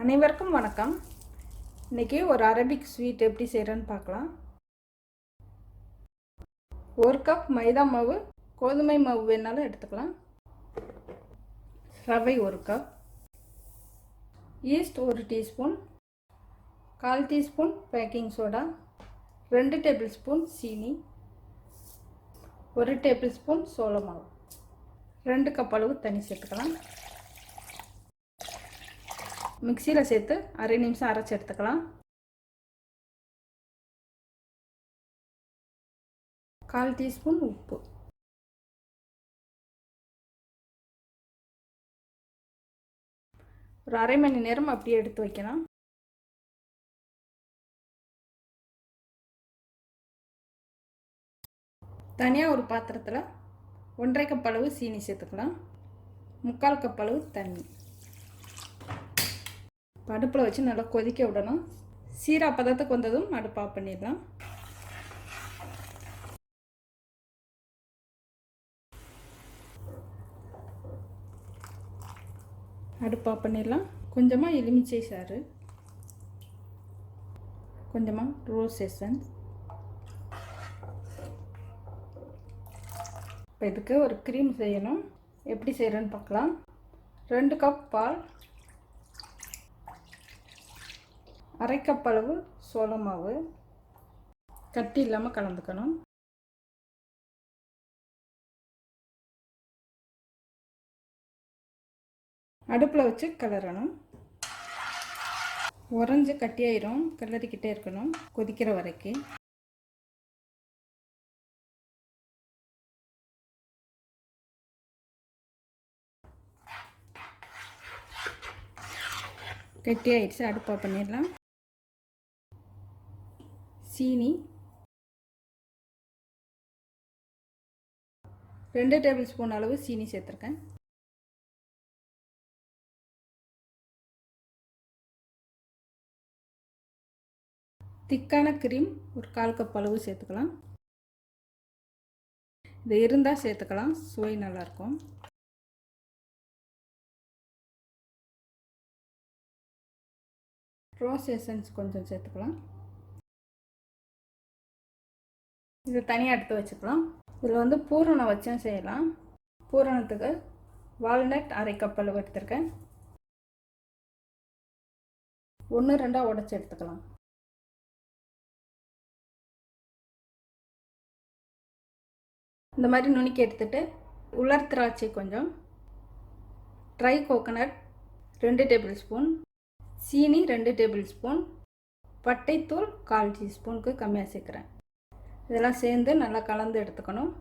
அனைவருக்கும் வணக்கம். இன்றைக்கி ஒரு அரபிக் ஸ்வீட் எப்படி செய்கிறேன்னு பார்க்கலாம். 1 கப் மைதா மாவு, கோதுமை மாவு வேணாலும் எடுத்துக்கலாம். ரவை 1 கப், yeast 1 teaspoon, 1/4 teaspoon baking soda, 2 tablespoon சீனி, 1 டேபிள் ஸ்பூன் சோள மாவு, 2 கப் அளவு தண்ணி சேர்த்துக்கலாம். மிக்சியில் சேர்த்து அரை நிமிஷம் அரைச்சி எடுத்துக்கலாம். 1/4 டீஸ்பூன் உப்பு, ஒரு அரை மணி நேரம் அப்படியே எடுத்து வைக்கலாம். தனியாக ஒரு பாத்திரத்தில் 1/2 கப் அளவு சீனி சேர்த்துக்கலாம். 3/4 கப் அளவு தண்ணி அடுப்பில் வச்சு நல்லா கொதிக்க விடணும். சீரா பதத்துக்கு வந்ததும் அடுப்பு ஆஃப் பண்ணிடலாம். அடுப்பு ஆஃப் பண்ணிடலாம். கொஞ்சமாக எலுமிச்சை சாறு, கொஞ்சமாக ரோஸ் எசன்ஸ். இப்போ இதுக்கு ஒரு க்ரீம் செய்யணும். எப்படி செய்கிறேன்னு பார்க்கலாம். 2 கப் பால், 1/2 கப் அளவு சோள மாவு, கட்டி இல்லாமல் கலந்துக்கணும். அடுப்பில் வச்சு கிளறணும். உறைஞ்சி கட்டியாயிரும், கிளறிக்கிட்டே இருக்கணும் கொதிக்கிற வரைக்கும். கட்டியாயிடுச்சு. அடுப்பு ஆஃப் பண்ணிடலாம். சீனி 2 டேபிள் ஸ்பூன் அளவு சீனி சேர்த்துருக்கேன். திக்கான க்ரீம் ஒரு 1/4 கப் அளவு சேர்த்துக்கலாம். இது இருந்தால் சேர்த்துக்கலாம், சுவை நல்லாயிருக்கும். ரோஸ் எசன்ஸ் கொஞ்சம் சேர்த்துக்கலாம். இது தனியாக எடுத்து வச்சுக்கலாம். இதில் பூரணம் வச்சும் செய்யலாம். பூரணத்துக்கு வால்நட் 1/2 கப் அளவு எடுத்துருக்கேன். 1-2 உடைச்சி எடுத்துக்கலாம். இந்த மாதிரி நுணுக்கி எடுத்துட்டு உலர் திராட்சை கொஞ்சம், ட்ரை கோகோனட் 2 டேபிள் ஸ்பூன், சீனி 2 டேபிள் ஸ்பூன், பட்டைத்தூள் 1/4 டீஸ்பூனுக்கு கம்மியாக சேர்க்குறேன். இதெல்லாம் சேர்ந்து நல்லா கலந்து எடுத்துக்கணும்.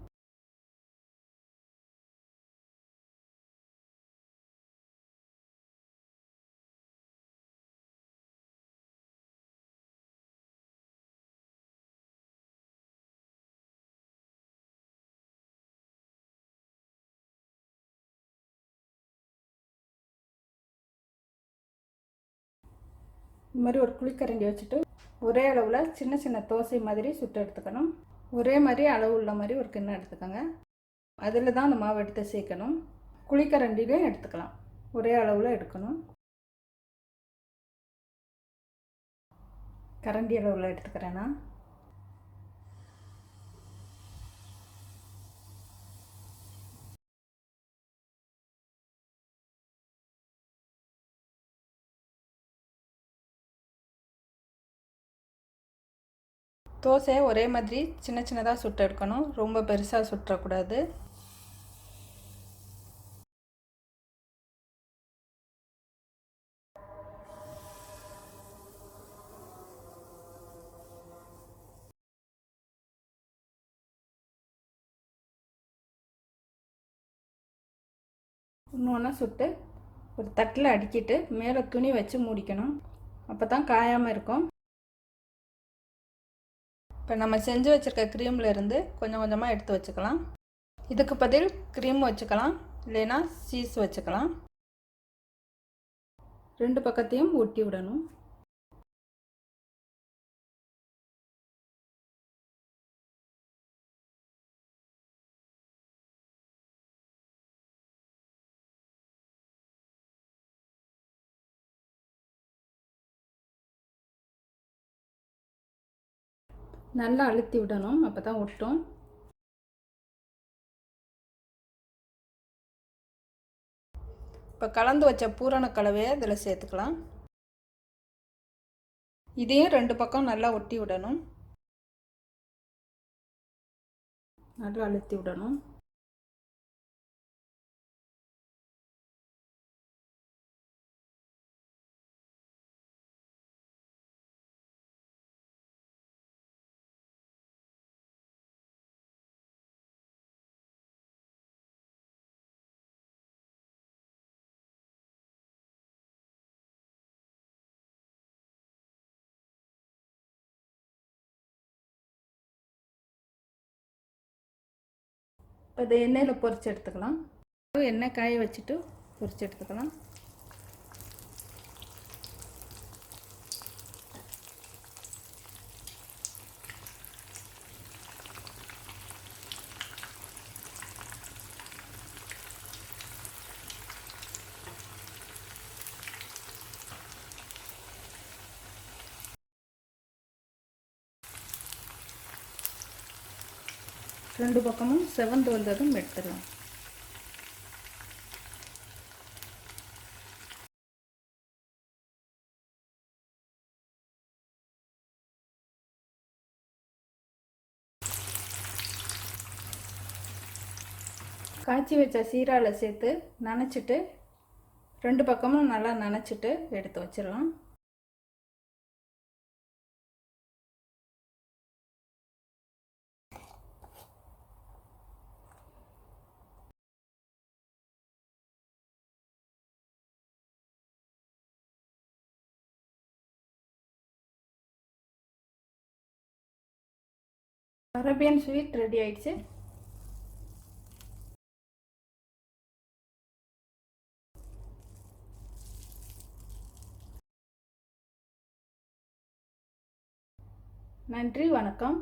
இந்த மாதிரி ஒரு குழிக்கரண்டி வச்சுட்டு ஒரே அளவில் சின்ன சின்ன தோசை மாதிரி சுட்டு எடுத்துக்கணும். ஒரே மாதிரி அளவு உள்ள மாதிரி ஒரு கிண்ணம் எடுத்துக்கோங்க. அதில் தான் அந்த மாவு எடுத்து சேர்க்கணும். குழிக்கரண்டிலையும் எடுத்துக்கலாம், ஒரே அளவில் எடுக்கணும். கரண்டி அளவில் எடுத்துக்கிறேன்னா தோசையை ஒரே மாதிரி சின்ன சின்னதாக சுட்டு எடுக்கணும், ரொம்ப பெருசாக சுற்றக்கூடாது. ஒன்று சுட்டு ஒரு தட்டில் அடுக்கிட்டு மேலே துணி வச்சு மூடிக்கணும். அப்போ தான் காயாமல் இருக்கும். இப்போ நம்ம செஞ்சு வச்சுருக்க க்ரீமில் இருந்து கொஞ்சம் கொஞ்சமாக எடுத்து வச்சுக்கலாம். இதுக்கு பதில் க்ரீம் வச்சுக்கலாம், இல்லைன்னா சீஸ் வச்சுக்கலாம். 2 பக்கத்தையும் ஒட்டி விடணும். நல்லா அழுத்தி விடணும், அப்போ தான் ஒட்டும். இப்போ கலந்து வச்ச பூரண கலவையை இதில் சேர்த்துக்கலாம். இதையும் 2 பக்கம் நல்லா ஒட்டி விடணும், நல்லா அழுத்தி விடணும். இப்போ இதை எண்ணெயில் பொரிச்சு எடுத்துக்கலாம். எண்ணெய் காய வச்சுட்டு பொரிச்சு எடுத்துக்கலாம். ரெண்டு பக்கமும் செவந்து வந்ததும் எடுத்துடலாம். காய்ச்சி வச்ச சீரால சேர்த்து நனைச்சிட்டு 2 பக்கமும் நல்லா நனைச்சிட்டு எடுத்து வச்சிடலாம். அரேபியன் ஸ்வீட் ரெடி ஆயிடுச்சு. நன்றி, வணக்கம்.